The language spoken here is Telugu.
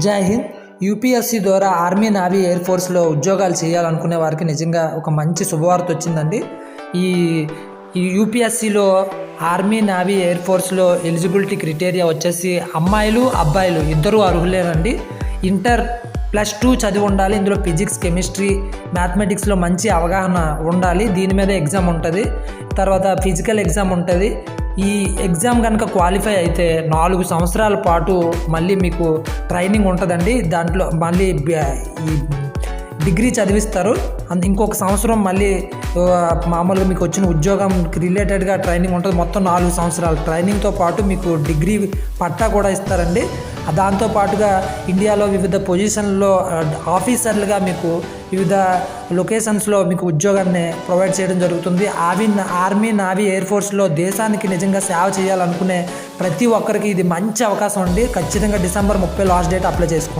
జై హింద్. యూపీఎస్సీ ద్వారా ఆర్మీ, నావీ, ఎయిర్ ఫోర్స్లో ఉద్యోగాలు చేయాలనుకునే వారికి నిజంగా ఒక మంచి శుభవార్త వచ్చిందండి. ఈ ఈ యూపీఎస్సీలో ఆర్మీ, నావీ, ఎయిర్ ఫోర్స్లో ఎలిజిబిలిటీ క్రైటీరియా వచ్చేసి అమ్మాయిలు, అబ్బాయిలు ఇద్దరూ అర్హులేనండి. ఇంటర్ +2 చదివి ఉండాలి. ఇందులో ఫిజిక్స్, కెమిస్ట్రీ, మ్యాథమెటిక్స్లో మంచి అవగాహన ఉండాలి. దీని మీద ఎగ్జామ్ ఉంటుంది. తర్వాత ఫిజికల్ ఎగ్జామ్ ఉంటుంది. ఈ ఎగ్జామ్ కనుక క్వాలిఫై అయితే 4 సంవత్సరాల పాటు మళ్ళీ మీకు ట్రైనింగ్ ఉంటుందండి. దాంట్లో మళ్ళీ ఈ డిగ్రీ చదివిస్తారు. ఇంకొక సంవత్సరం మళ్ళీ మామూలుగా మీకు వచ్చిన ఉద్యోగం రిలేటెడ్గా ట్రైనింగ్ ఉంటుంది. మొత్తం 4 సంవత్సరాల ట్రైనింగ్తో పాటు మీకు డిగ్రీ పట్టా కూడా ఇస్తారండి. దాంతోపాటుగా ఇండియాలో వివిధ పొజిషన్లో ఆఫీసర్లుగా మీకు వివిధ లొకేషన్స్లో మీకు ఉద్యోగాన్ని ప్రొవైడ్ చేయడం జరుగుతుంది. ఆర్మీ, నావీ, ఎయిర్ ఫోర్స్లో దేశానికి నిజంగా సేవ చేయాలనుకునే ప్రతి ఒక్కరికి ఇది మంచి అవకాశం అండి. ఖచ్చితంగా డిసెంబర్ 30 లాస్ట్ డేట్ అప్లై చేసుకోండి.